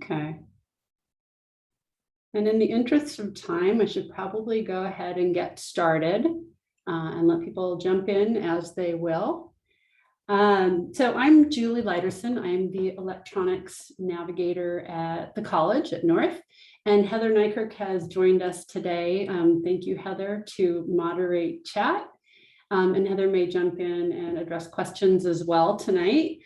Okay. And in the interest of time, I should probably go ahead and get started and let people jump in as they will. So I'm Julie Lyderson. I'm the electronics navigator at the college at North. And Heather Nykirk has joined us today. Thank you, Heather, to moderate chat. And Heather may jump in and address questions as well tonight.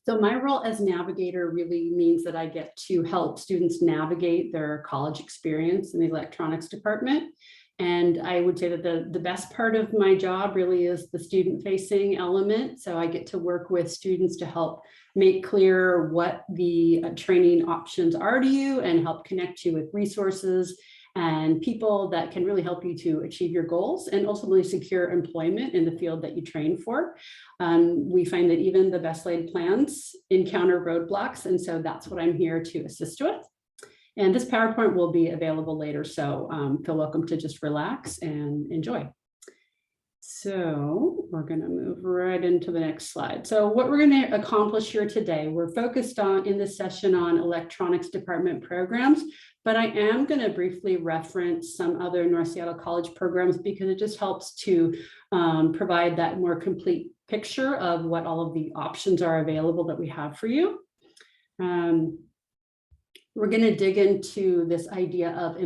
So my role as navigator really means that I get to help students navigate their college experience in the electronics department. And I would say that the best part of my job really is the student-facing element. So I get to work with students to help make clear what the training options are to you and help connect you with resources and people that can really help you to achieve your goals and ultimately secure employment in the field that you train for. We find that even the best laid plans encounter roadblocks, and so that's what I'm here to assist with. And this PowerPoint will be available later, so feel welcome to just relax and enjoy. So we're going to move right into the next slide. So what we're going to accomplish here today, we're focused on in this session on electronics department programs, but I am going to briefly reference some other North Seattle College programs because it just helps to provide that more complete picture of what all of the options are available that we have for you. We're going to dig into this idea of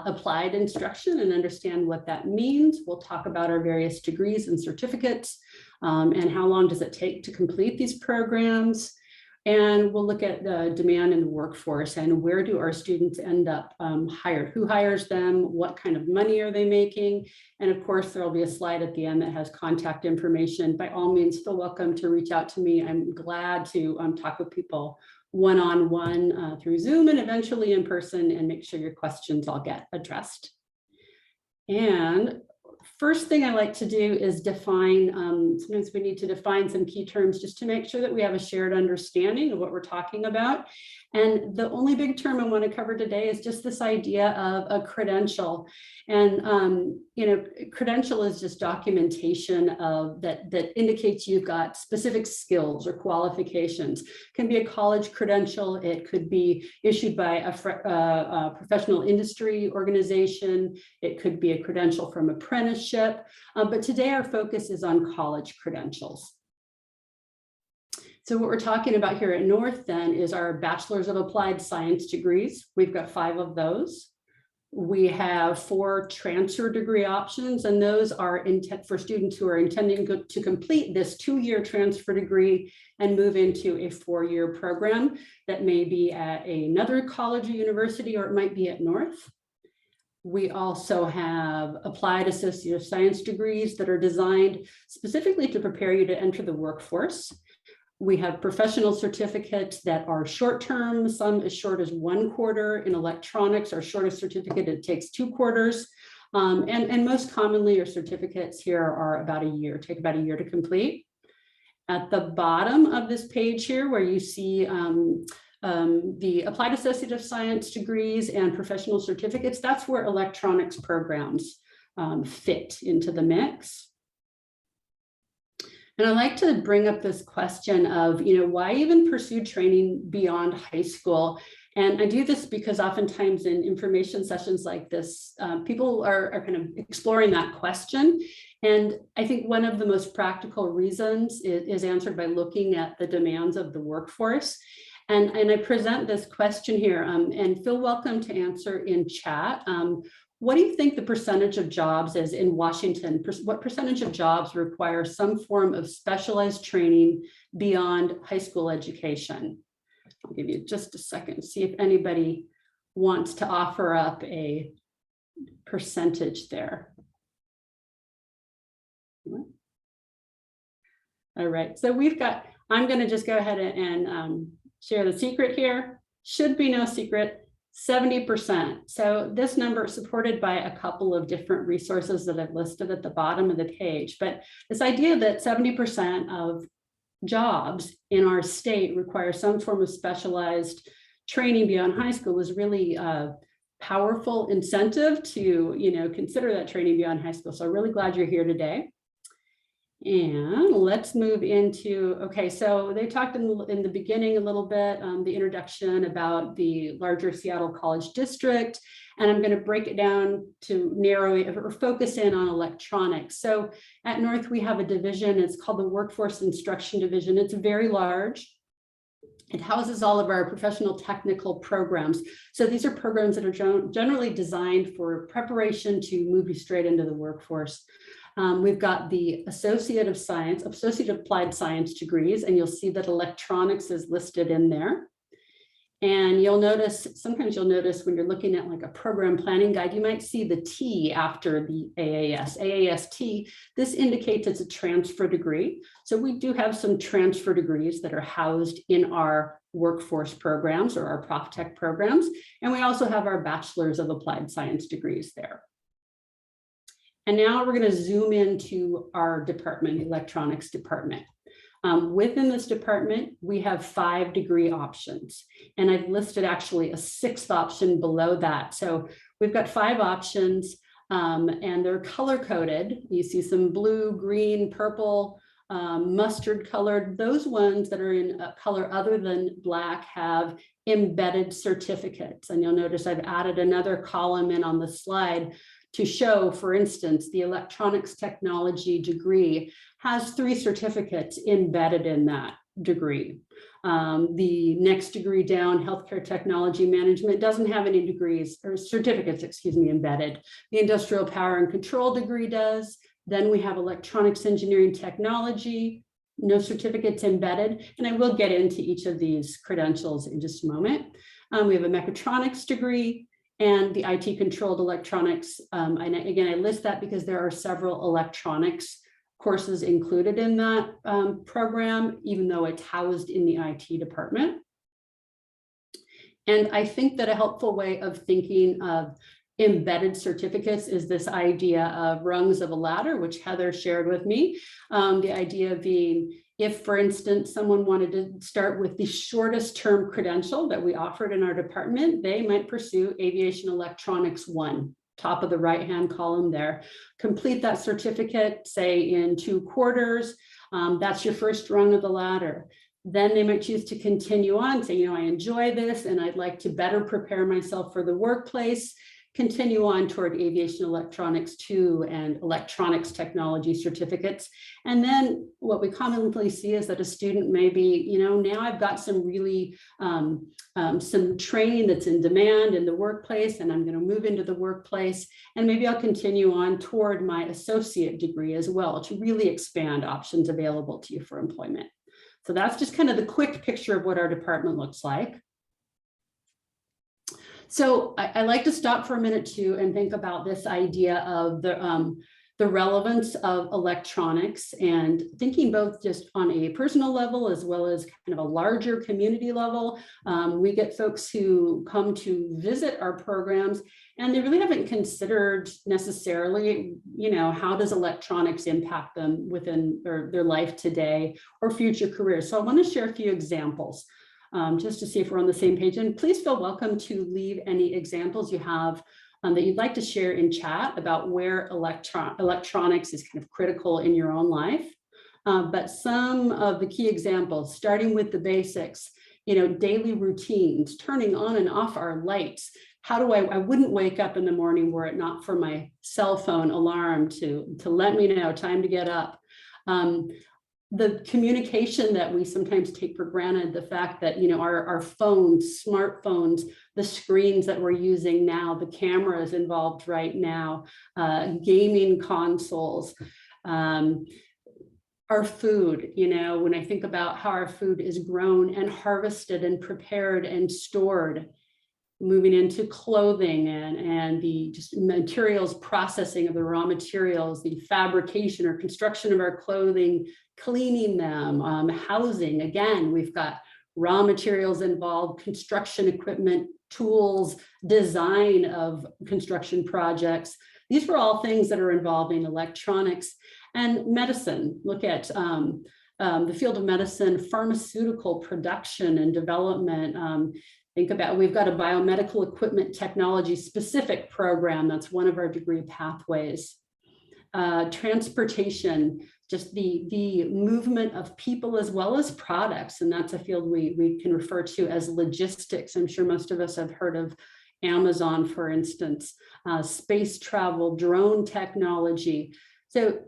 applied instruction and understand what that means. We'll talk about our various degrees and certificates and how long does it take to complete these programs. And we'll look at the demand in the workforce and where do our students end up hired? Who hires them? What kind of money are they making? And of course, there'll be a slide at the end that has contact information. By all means, feel welcome to reach out to me. I'm glad to talk with people one-on-one through Zoom and eventually in person and make sure your questions all get addressed. And first thing I like to do is define, sometimes we need to define some key terms just to make sure that we have a shared understanding of what we're talking about. And the only big term I want to cover today is just this idea of a credential. And, you know, credential is just documentation of that indicates you've got specific skills or qualifications. It can be a college credential. It could be issued by a professional industry organization. It could be a credential from apprenticeship. But today our focus is on college credentials. So what we're talking about here at North then is our Bachelor's of Applied Science degrees. We've got 5 of those. We have 4 transfer degree options, and those are for students who are intending to complete this 2-year transfer degree and move into a 4-year program that may be at another college or university, or it might be at North. We also have applied Associate of Science degrees that are designed specifically to prepare you to enter the workforce. We have professional certificates that are short-term, some as short as 1 quarter. In electronics, our shortest certificate, it takes 2 quarters. And most commonly, our certificates here are about a year, take about a year to complete. At the bottom of this page here, where you see the Applied Associate of Science degrees and professional certificates, that's where electronics programs fit into the mix. And I like to bring up this question of, you know, why even pursue training beyond high school? And I do this because oftentimes in information sessions like this, people are kind of exploring that question. And I think one of the most practical reasons is answered by looking at the demands of the workforce. And I present this question here, and feel welcome to answer in chat. What do you think the percentage of jobs is in Washington? What percentage of jobs require some form of specialized training beyond high school education? I'll give you just a second to see if anybody wants to offer up a percentage there. All right, so we've got, I'm going to just go ahead and share the secret here. Should be no secret. 70%. So this number is supported by a couple of different resources that I've listed at the bottom of the page. But this idea that 70% of jobs in our state require some form of specialized training beyond high school is really a powerful incentive to, you know, consider that training beyond high school. So I'm really glad you're here today. And let's move into, okay, so they talked in the beginning a little bit, the introduction about the larger Seattle College District, and I'm going to break it down to narrow it or focus in on electronics. So at North, we have a division, it's called the Workforce Instruction Division. It's very large. It houses all of our professional technical programs. So these are programs that are generally designed for preparation to move you straight into the workforce. We've got the Associate of Science, Associate Applied Science degrees, and you'll see that electronics is listed in there. And you'll notice, sometimes you'll notice when you're looking at like a program planning guide, you might see the T after the AAS, AAS-T. This indicates it's a transfer degree. So we do have some transfer degrees that are housed in our workforce programs or our Prof-Tech programs. And we also have our Bachelor's of Applied Science degrees there. And now we're going to zoom into our department, electronics department. Within this department, we have 5 degree options, and I've listed actually a 6th option below that. So we've got 5 options, and they're color coded. You see some blue, green, purple, mustard colored. Those ones that are in a color other than black have embedded certificates. And you'll notice I've added another column in on the slide to show, for instance, the electronics technology degree has 3 certificates embedded in that degree. The next degree down, healthcare technology management, doesn't have any degrees or certificates, excuse me, embedded. The industrial power and control degree does. Then we have electronics engineering technology, no certificates embedded. And I will get into each of these credentials in just a moment. We have a mechatronics degree, and the IT controlled electronics. And again, I list that because there are several electronics courses included in that program, even though it's housed in the IT department. And I think that a helpful way of thinking of embedded certificates is this idea of rungs of a ladder, which Heather shared with me. The idea being, if, for instance, someone wanted to start with the shortest term credential that we offered in our department, they might pursue Aviation Electronics 1, top of the right-hand column there. Complete that certificate, say in 2 quarters. That's your first rung of the ladder. Then they might choose to continue on, say, I enjoy this and I'd like to better prepare myself for the workplace. Continue on toward Aviation Electronics 2 and electronics technology certificates. And then what we commonly see is that a student may be, now I've got some really, some training that's in demand in the workplace, and I'm going to move into the workplace, and maybe I'll continue on toward my associate degree as well to really expand options available to you for employment. So that's just kind of the quick picture of what our department looks like. So I like to stop for a minute too and think about this idea of the relevance of electronics, and thinking both just on a personal level as well as kind of a larger community level. We get folks who come to visit our programs and they really haven't considered necessarily, how does electronics impact them within their life today or future careers. So I want to share a few examples. Just to see if we're on the same page. And please feel welcome to leave any examples you have that you'd like to share in chat about where electronics is kind of critical in your own life. But some of the key examples, starting with the basics, daily routines, turning on and off our lights. How do I wouldn't wake up in the morning were it not for my cell phone alarm to let me know time to get up. The communication that we sometimes take for granted, the fact that, our phones, smartphones, the screens that we're using now, the cameras involved right now, gaming consoles, our food, when I think about how our food is grown and harvested and prepared and stored, moving into clothing and the just materials processing of the raw materials, the fabrication or construction of our clothing, cleaning them, housing. Again, we've got raw materials involved, construction equipment, tools, design of construction projects. These were all things that are involving electronics. And medicine, look at the field of medicine, pharmaceutical production and development. Think about, we've got a biomedical equipment technology specific program. That's one of our degree pathways. transportation, just the movement of people as well as products. And that's a field we can refer to as logistics. I'm sure most of us have heard of Amazon, for instance, space travel, drone technology. So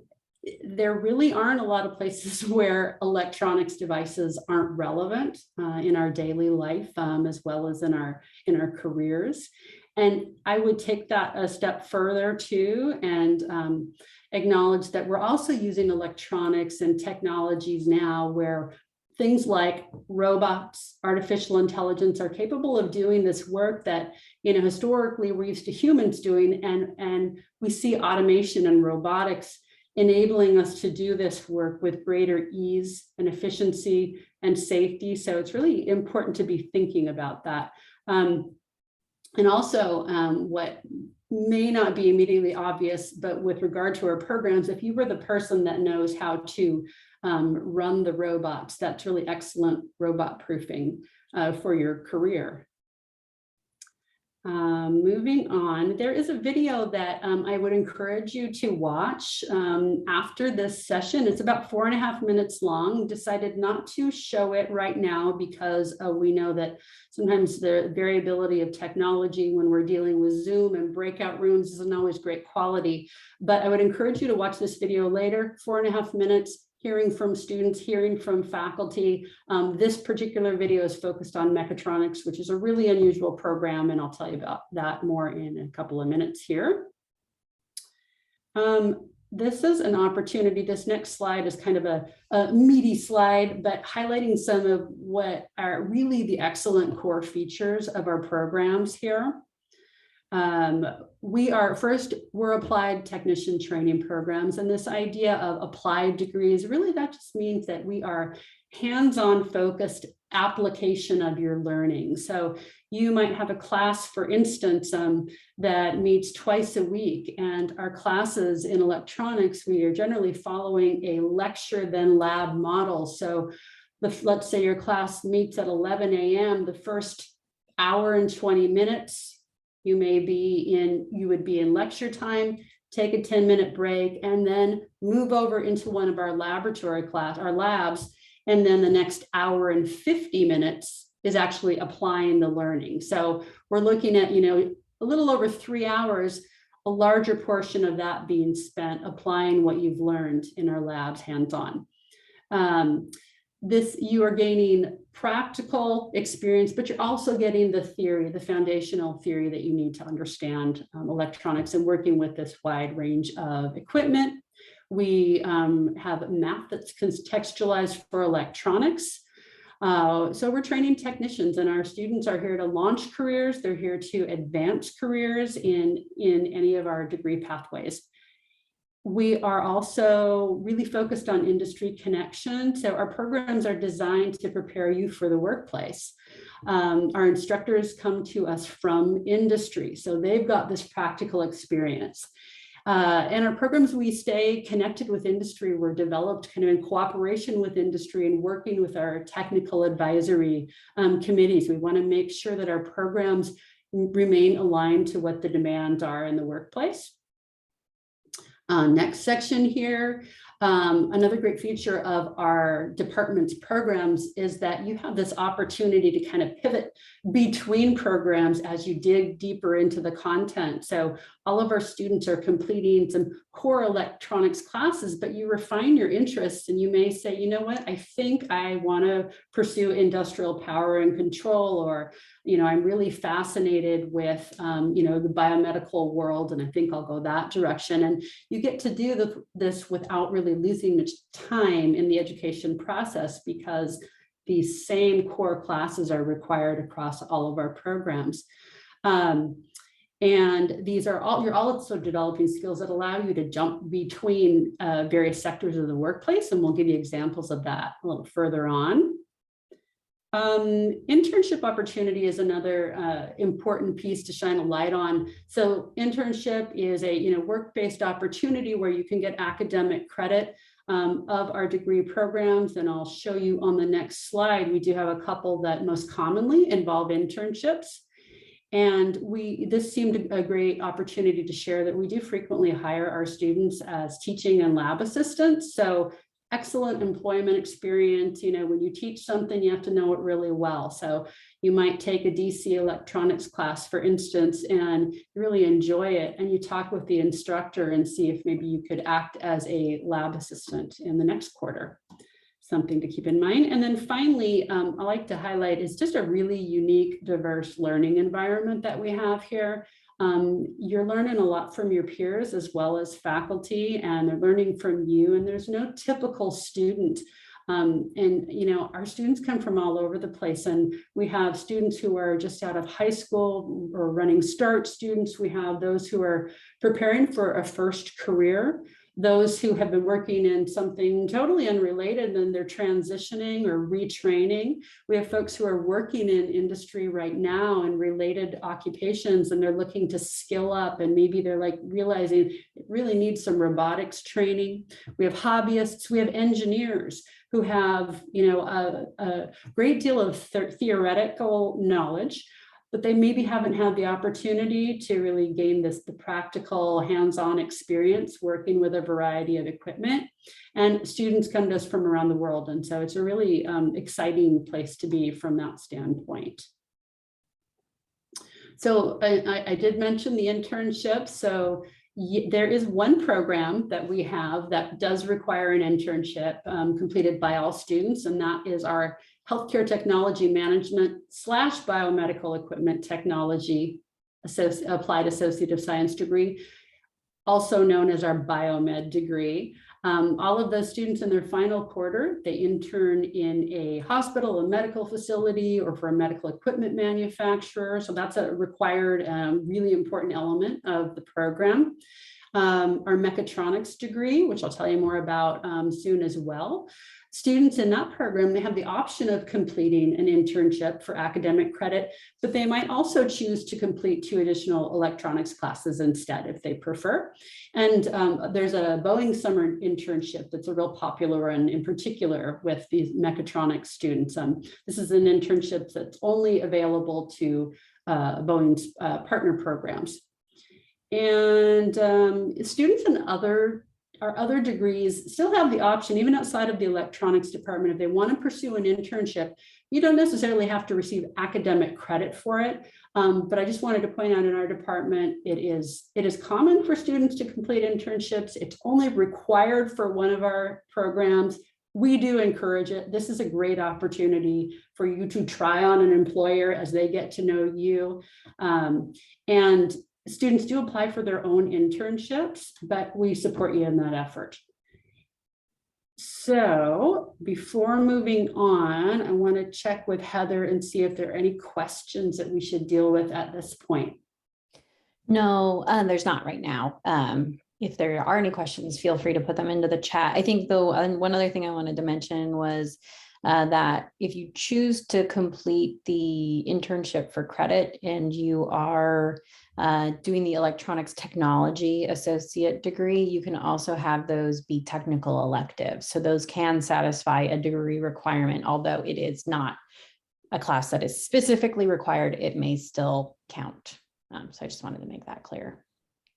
there really aren't a lot of places where electronics devices aren't relevant in our daily life, as well as in our careers. And I would take that a step further too, and acknowledge that we're also using electronics and technologies now where things like robots, artificial intelligence are capable of doing this work that, historically we're used to humans doing, and we see automation and robotics enabling us to do this work with greater ease and efficiency and safety. So it's really important to be thinking about that. And also what may not be immediately obvious, but with regard to our programs, if you were the person that knows how to run the robots, that's really excellent robot proofing for your career. Moving on, there is a video that I would encourage you to watch after this session. It's about 4.5 minutes long. Decided not to show it right now because we know that sometimes the variability of technology when we're dealing with Zoom and breakout rooms isn't always great quality. But I would encourage you to watch this video later, 4.5 minutes. Hearing from students, hearing from faculty. This particular video is focused on mechatronics, which is a really unusual program, and I'll tell you about that more in a couple of minutes here. This is an opportunity. This next slide is kind of a meaty slide, but highlighting some of what are really the excellent core features of our programs here. We're applied technician training programs, and this idea of applied degrees, really that just means that we are hands-on focused application of your learning. So you might have a class, for instance, that meets twice a week, and our classes in electronics, we are generally following a lecture then lab model. So let's say your class meets at 11 a.m. The first hour and 20 minutes, you would be in lecture time, take a 10-minute break, and then move over into one of our our labs. And then the next hour and 50 minutes is actually applying the learning. So we're looking at, a little over 3 hours, a larger portion of that being spent applying what you've learned in our labs hands-on. You are gaining practical experience, but you're also getting the theory, the foundational theory that you need to understand electronics and working with this wide range of equipment. We have math that's contextualized for electronics. So we're training technicians, and our students are here to launch careers. They're here to advance careers in any of our degree pathways. We are also really focused on industry connection. So our programs are designed to prepare you for the workplace. Our instructors come to us from industry, so they've got this practical experience. And our programs, we stay connected with industry. We're developed kind of in cooperation with industry and working with our technical advisory committees. We want to make sure that our programs remain aligned to what the demands are in the workplace. Next section here. Another great feature of our department's programs is that you have this opportunity to kind of pivot between programs as you dig deeper into the content. So all of our students are completing some core electronics classes, but you refine your interests and you may say, you know what, I think I want to pursue industrial power and control, or, I'm really fascinated with, the biomedical world, and I think I'll go that direction. And you get to do this without really losing much time in the education process, because these same core classes are required across all of our programs. And these are you're also developing skills that allow you to jump between various sectors of the workplace, and we'll give you examples of that a little further on. Internship opportunity is another important piece to shine a light on. So internship is a work-based opportunity where you can get academic credit of our degree programs, and I'll show you on the next slide. We do have a couple that most commonly involve internships. And this seemed a great opportunity to share that we do frequently hire our students as teaching and lab assistants. So excellent employment experience. You know, when you teach something, you have to know it really well. So you might take a DC electronics class, for instance, and really enjoy it. And you talk with the instructor and see if maybe you could act as a lab assistant in the next quarter. Something to keep in mind. And then finally, I like to highlight is just a really unique, diverse learning environment that we have here. You're learning a lot from your peers as well as faculty, and they're learning from you, and there's no typical student. And, you know, our students come from all over the place, and we have students who are just out of high school or running START students. We have those who are preparing for a first career, those who have been working in something totally unrelated and they're transitioning or retraining. We have folks who are working in industry right now and related occupations, and they're looking to skill up, and maybe they're like realizing it really needs some robotics training. We have hobbyists, we have engineers who have, you know, a great deal of theoretical knowledge, but they maybe haven't had the opportunity to really gain the practical hands-on experience working with a variety of equipment. And students come to us from around the world. And so it's a really exciting place to be from that standpoint. So I did mention the internship. So there is one program that we have that does require an internship completed by all students, and that is our Healthcare Technology Management / Biomedical Equipment Technology Applied Associate of Science degree, also known as our Biomed degree. All of those students in their final quarter, they intern in a hospital, a medical facility, or for a medical equipment manufacturer. So that's a required, really important element of the program. Our Mechatronics degree, which I'll tell you more about soon as well. Students in that program, they have the option of completing an internship for academic credit, but they might also choose to complete 2 additional electronics classes instead if they prefer. And there's a Boeing summer internship that's a real popular one, in particular with these mechatronics students. This is an internship that's only available to Boeing's partner programs. And students in our other degrees still have the option, even outside of the electronics department, if they want to pursue an internship. You don't necessarily have to receive academic credit for it. But I just wanted to point out in our department, it is common for students to complete internships. It's only required for one of our programs. We do encourage it. This is a great opportunity for you to try on an employer as they get to know you. And students do apply for their own internships, but we support you in that effort. So before moving on, I want to check with Heather and see if there are any questions that we should deal with at this point. No, there's not right now. If there are any questions, feel free to put them into the chat. I think though, one other thing I wanted to mention was that if you choose to complete the internship for credit and you are doing the electronics technology associate degree, you can also have those be technical electives. So those can satisfy a degree requirement, although it is not a class that is specifically required, it may still count. So I just wanted to make that clear.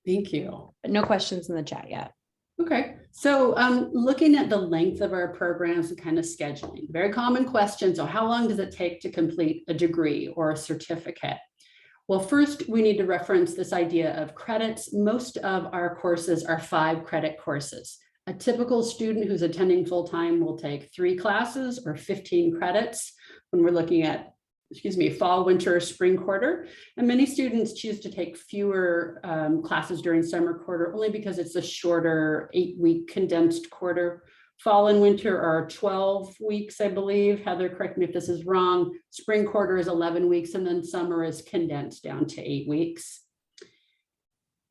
Thank you. But no questions in the chat yet. Okay, so looking at the length of our programs and kind of scheduling, very common question. So how long does it take to complete a degree or a certificate? Well, first we need to reference this idea of credits. Most of our courses are 5 credit courses. A typical student who's attending full-time will take 3 classes or 15 credits when we're looking at fall, winter, spring quarter. And many students choose to take fewer classes during summer quarter only because it's a shorter 8-week condensed quarter. Fall and winter are 12 weeks, I believe. Heather, correct me if this is wrong. Spring quarter is 11 weeks, and then summer is condensed down to 8 weeks.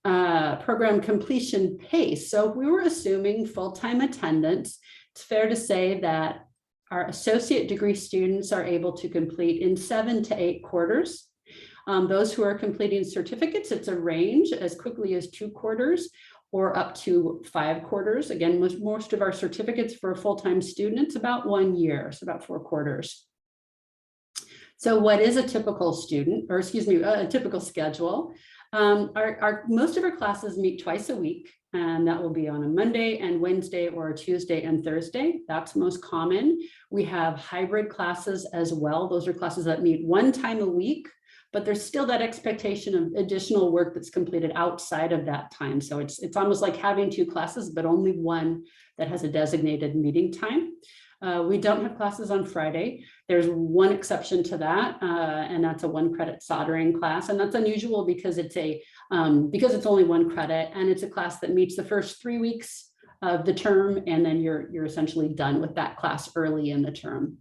Program completion pace. So if we were assuming full-time attendance, it's fair to say that our associate degree students are able to complete in 7 to 8 quarters. Those who are completing certificates, it's a range as quickly as 2 quarters or up to 5 quarters. Again, most of our certificates for a full-time student, it's about 1 year, so about 4 quarters. So what is a typical student, or excuse me, a typical schedule? Most of our classes meet twice a week, and that will be on a Monday and Wednesday, or a Tuesday and Thursday. That's most common. We have hybrid classes as well. Those are classes that meet one time a week, but there's still that expectation of additional work that's completed outside of that time. So it's almost like having two classes, but only one that has a designated meeting time. We don't have classes on Friday. There's one exception to that, and that's a 1-credit soldering class. And that's unusual because it's only 1 credit, and it's a class that meets the first 3 weeks of the term, and then you're essentially done with that class early in the term.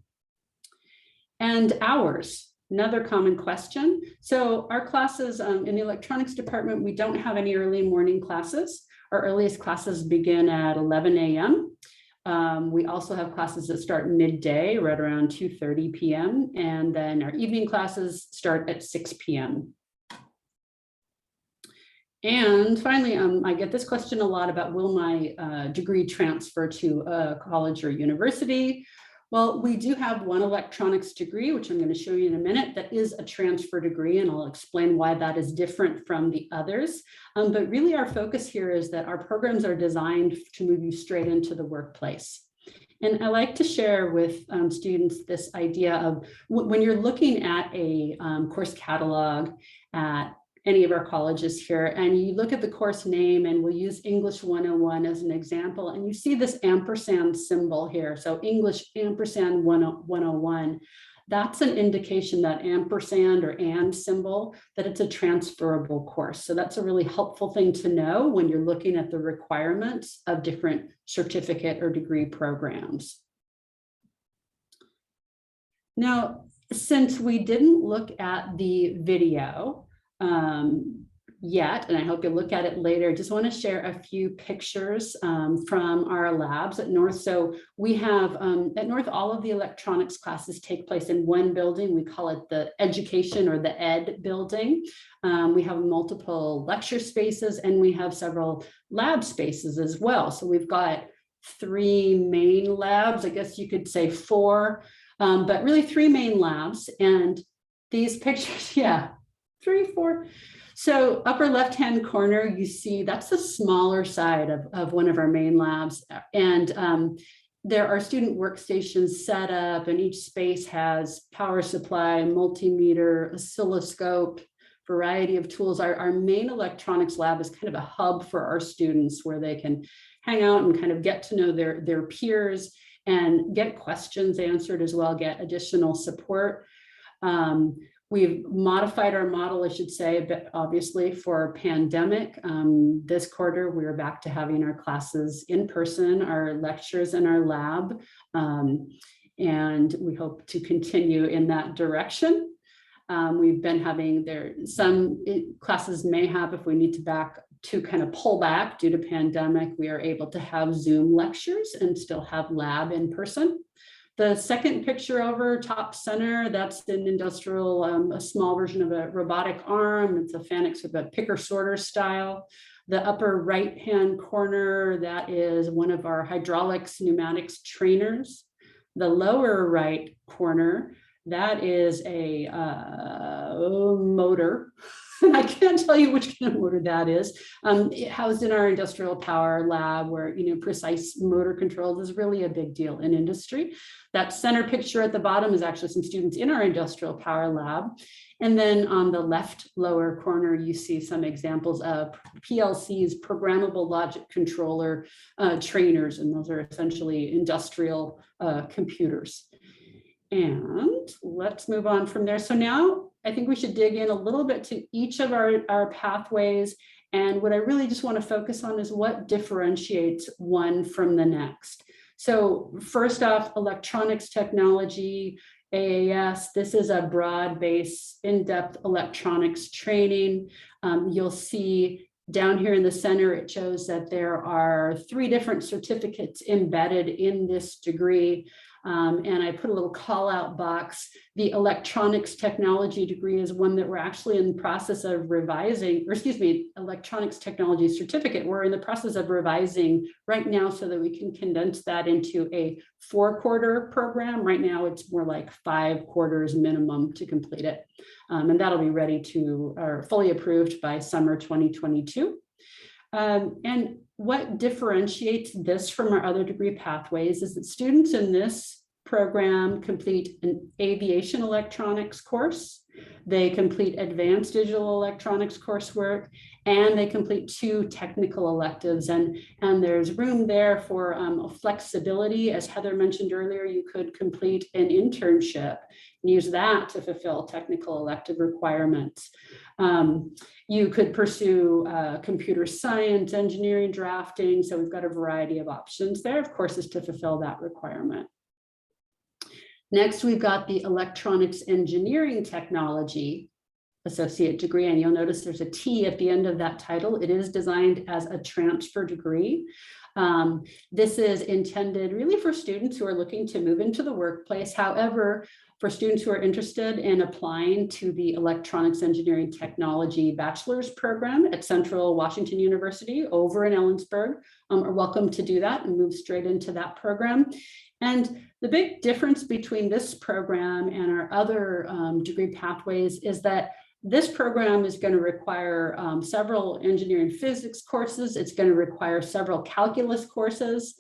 And hours, another common question. So our classes in the electronics department, we don't have any early morning classes. Our earliest classes begin at 11 a.m. We also have classes that start midday, right around 2:30 p.m. And then our evening classes start at 6 p.m. And finally, I get this question a lot about, will my degree transfer to a college or university? Well, we do have one electronics degree, which I'm going to show you in a minute, that is a transfer degree, and I'll explain why that is different from the others. But really our focus here is that our programs are designed to move you straight into the workplace. And I like to share with students this idea of when you're looking at a course catalog at any of our colleges here, and you look at the course name, and we'll use English 101 as an example, and you see this ampersand symbol here. So English ampersand 101, that's an indication, that ampersand or and symbol, that it's a transferable course. So that's a really helpful thing to know when you're looking at the requirements of different certificate or degree programs. Now, since we didn't look at the video yet, and I hope you'll look at it later, I just want to share a few pictures from our labs at North. So we have at North, all of the electronics classes take place in one building. We call it the education or the ed building. We have multiple lecture spaces, and we have several lab spaces as well. So we've got 3 main labs, I guess you could say 4, but really 3 main labs. And these pictures, yeah, 3, 4. So upper left-hand corner, you see that's the smaller side of one of our main labs. And there are student workstations set up, and each space has power supply, multimeter, oscilloscope, variety of tools. Our main electronics lab is kind of a hub for our students where they can hang out and kind of get to know their peers and get questions answered as well, get additional support. We've modified our model, I should say, a bit, obviously, for pandemic. This quarter, we're back to having our classes in person, our lectures in our lab, and we hope to continue in that direction. We've been having some classes may have, if we need to kind of pull back due to pandemic, we are able to have Zoom lectures and still have lab in person. The second picture over top center, that's an industrial, a small version of a robotic arm. It's a Fanuc with a picker sorter style. The upper right-hand corner, that is one of our hydraulics, pneumatics trainers. The lower right corner, that is a motor. I can't tell you which kind of motor that is. Housed in our industrial power lab, where precise motor control is really a big deal in industry. That center picture at the bottom is actually some students in our industrial power lab. And then on the left lower corner, you see some examples of PLCs, programmable logic controller trainers, and those are essentially industrial computers. And let's move on from there. So now I think we should dig in a little bit to each of our pathways. And what I really just want to focus on is what differentiates one from the next. So first off, electronics technology, AAS, this is a broad-based, in-depth electronics training. You'll see down here in the center, it shows that there are 3 different certificates embedded in this degree. And I put a little call out box. The electronics technology degree is one that we're actually in the process of revising, or excuse me, electronics technology certificate. We're in the process of revising right now so that we can condense that into a 4-quarter program. Right now, it's more like 5 quarters minimum to complete it. And that'll be ready to, or fully approved by summer 2022. And what differentiates this from our other degree pathways is that students in this program complete an aviation electronics course, they complete advanced digital electronics coursework, and they complete 2 technical electives. And there's room there for flexibility. As Heather mentioned earlier, you could complete an internship and use that to fulfill technical elective requirements. You could pursue computer science, engineering, drafting. So we've got a variety of options there, of course, is to fulfill that requirement. Next, we've got the electronics engineering technology associate degree, and you'll notice there's a T at the end of that title. It is designed as a transfer degree. This is intended really for students who are looking to move into the workplace. However, for students who are interested in applying to the electronics engineering technology bachelor's program at Central Washington University over in Ellensburg, are welcome to do that and move straight into that program. And the big difference between this program and our other degree pathways is that this program is going to require several engineering physics courses. It's going to require several calculus courses.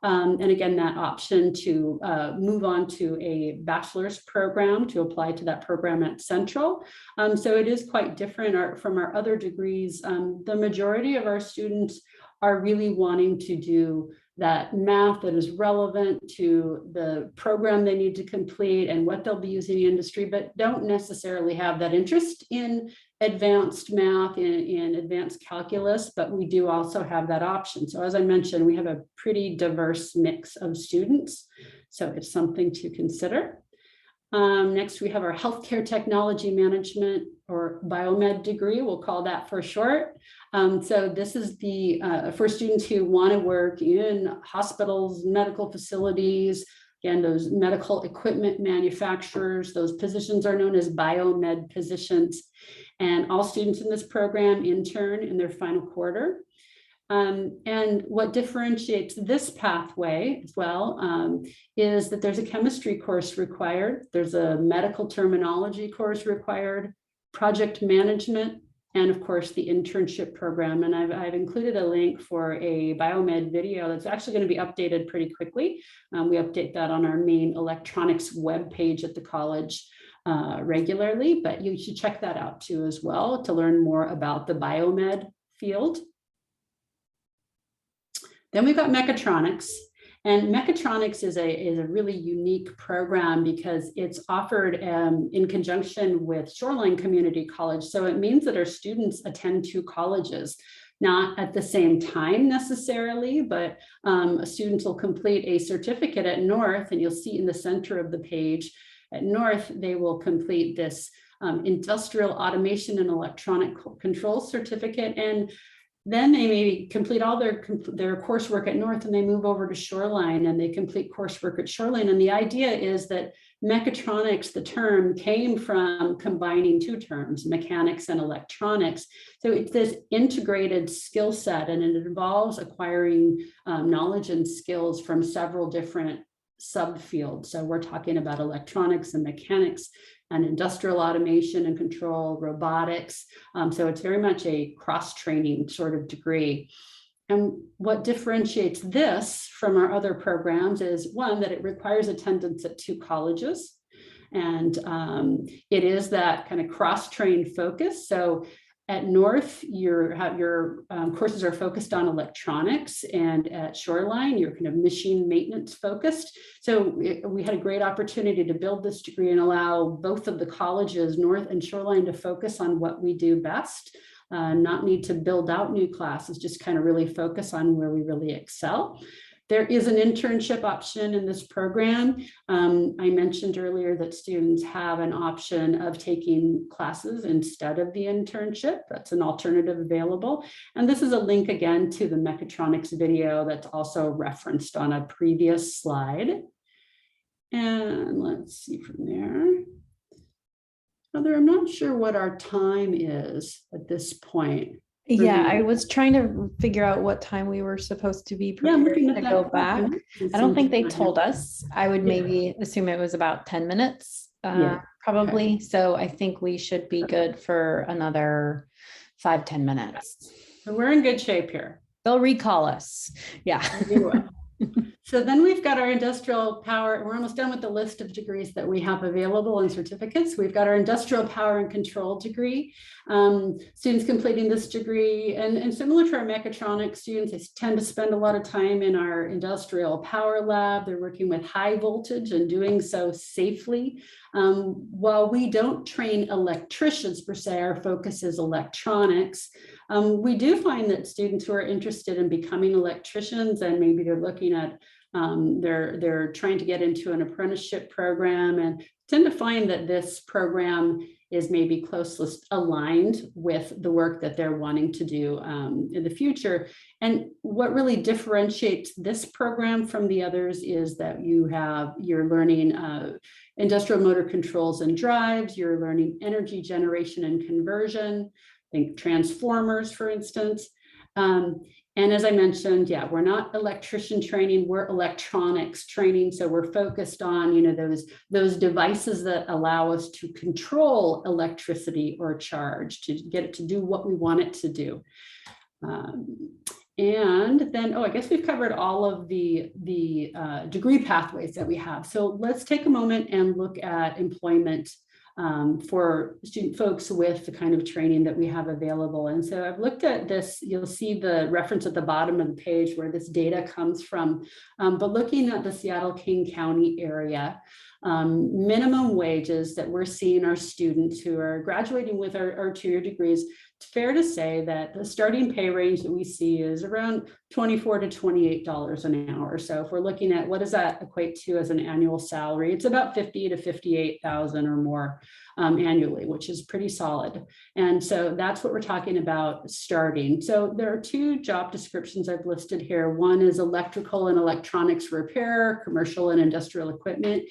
And again, that option to move on to a bachelor's program, to apply to that program at Central. So it is quite different from our other degrees. The majority of our students are really wanting to do that math that is relevant to the program they need to complete and what they'll be using in industry, but don't necessarily have that interest in advanced math, in advanced calculus, but we do also have that option. So as I mentioned, we have a pretty diverse mix of students. So it's something to consider. Next, we have our healthcare technology management or biomed degree. We'll call that for short. So this is the for students who want to work in hospitals, medical facilities, again, those medical equipment manufacturers. Those positions are known as biomed positions. And all students in this program intern in their final quarter. And what differentiates this pathway as well is that there's a chemistry course required, there's a medical terminology course required, project management, and of course the internship program. And I've included a link for a biomed video that's actually going to be updated pretty quickly. We update that on our main electronics webpage at the college regularly, but you should check that out too as well to learn more about the biomed field. Then we've got mechatronics, and mechatronics is a really unique program because it's offered in conjunction with Shoreline Community College. So it means that our students attend 2 colleges, not at the same time necessarily, but students will complete a certificate at North, and you'll see in the center of the page at North, they will complete this industrial automation and electronic control certificate. And then they maybe complete all their coursework at North and they move over to Shoreline and they complete coursework at Shoreline. And the idea is that mechatronics, the term, came from combining 2 terms, mechanics and electronics. So it's this integrated skill set, and it involves acquiring knowledge and skills from several different subfields. So we're talking about electronics and mechanics and industrial automation and control, robotics. So it's very much a cross-training sort of degree. And what differentiates this from our other programs is, one, that it requires attendance at 2 colleges. And it is that kind of cross-train focus. So at North, your courses are focused on electronics, and at Shoreline, you're kind of machine maintenance focused. So we had a great opportunity to build this degree and allow both of the colleges, North and Shoreline, to focus on what we do best, not need to build out new classes, just kind of really focus on where we really excel. There is an internship option in this program. I mentioned earlier that students have an option of taking classes instead of the internship. That's an alternative available. And this is a link again to the mechatronics video that's also referenced on a previous slide. And let's see from there. Heather, I'm not sure what our time is at this point. Yeah, I was trying to figure out what time we were supposed to be Yeah, I'm prepared looking to at go that. back. I don't think they told us. I would Yeah. maybe assume it was about 10 minutes, Yeah. probably. Okay. So I think we should be good for another 5-10 minutes. So we're in good shape here. They'll recall us. Yeah. We will. So then we've got our industrial power. We're almost done with the list of degrees that we have available and certificates. We've got our industrial power and control degree. Students completing this degree, and similar to our mechatronics students, they tend to spend a lot of time in our industrial power lab. They're working with high voltage and doing so safely. While we don't train electricians per se, our focus is electronics. We do find that students who are interested in becoming electricians, and maybe they're looking at they're trying to get into an apprenticeship program, and tend to find that this program is maybe closely aligned with the work that they're wanting to do in the future. And what really differentiates this program from the others is that you're learning industrial motor controls and drives, you're learning energy generation and conversion, think transformers, for instance. And as I mentioned, yeah, we're not electrician training, we're electronics training. So we're focused on, those devices that allow us to control electricity or charge, to get it to do what we want it to do. And then, I guess we've covered all of the degree pathways that we have. So let's take a moment and look at employment for student folks with the kind of training that we have available. And so I've looked at this, you'll see the reference at the bottom of the page where this data comes from, but looking at the Seattle-King County area, minimum wages that we're seeing our students who are graduating with our 2-year degrees, it's fair to say that the starting pay range that we see is around $24 to $28 an hour. So if we're looking at what does that equate to as an annual salary, it's about $50,000 to $58,000 or more annually, which is pretty solid. And so that's what we're talking about starting. So there are 2 job descriptions I've listed here. One is electrical and electronics repair, commercial and industrial equipment.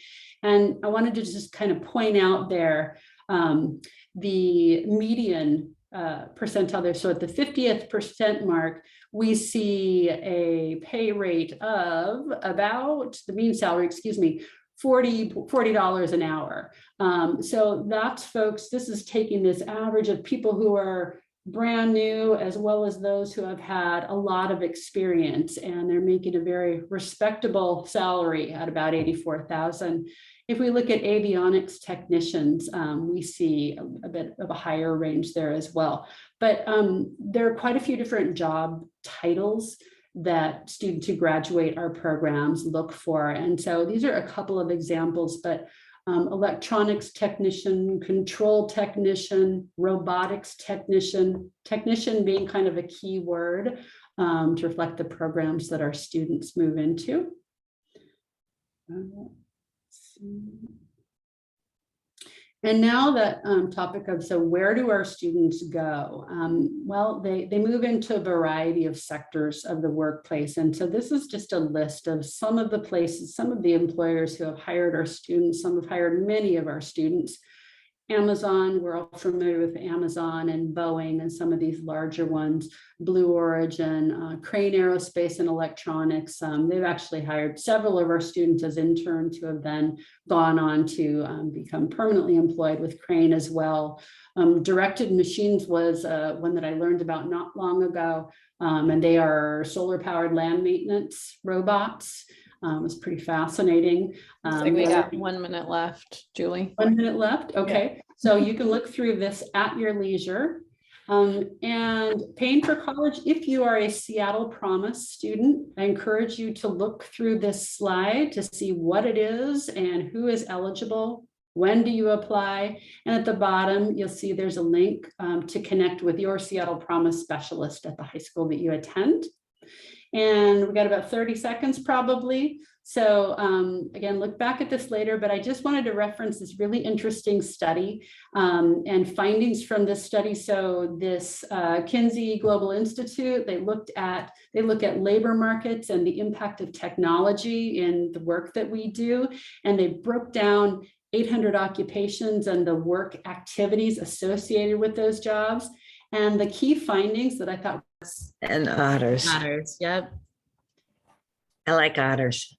And I wanted to just kind of point out there the median percentile there. So at the 50th percent mark, we see a pay rate of about the mean salary, $40 an hour. So that's folks, this is taking this average of people who are brand new, as well as those who have had a lot of experience, and they're making a very respectable salary at about $84,000. If we look at avionics technicians, we see a bit of a higher range there as well. But there are quite a few different job titles that students who graduate our programs look for. And so these are a couple of examples, but electronics technician, control technician, robotics technician being kind of a key word to reflect the programs that our students move into. And now that topic of, so where do our students go? Well, they move into a variety of sectors of the workplace. And so this is just a list of some of the places, some of the employers who have hired our students. Some have hired many of our students. Amazon, we're all familiar with Amazon and Boeing and some of these larger ones, Blue Origin, Crane Aerospace and Electronics. They've actually hired several of our students as interns who have then gone on to become permanently employed with Crane as well. Directed Machines was one that I learned about not long ago, and they are solar powered land maintenance robots. It was pretty fascinating. Looks like we got 1 minute left, Julie. 1 minute left. Okay. Yeah. So you can look through this at your leisure. And paying for college, if you are a Seattle Promise student, I encourage you to look through this slide to see what it is and who is eligible. When do you apply? And at the bottom, you'll see there's a link to connect with your Seattle Promise specialist at the high school that you attend. And we got about 30 seconds probably. So again, look back at this later, but I just wanted to reference this really interesting study and findings from this study. So this Kinsey Global Institute, they look at labor markets and the impact of technology in the work that we do. And they broke down 800 occupations and the work activities associated with those jobs. And the key findings that I thought. And otters. Matters. Yep. I like otters.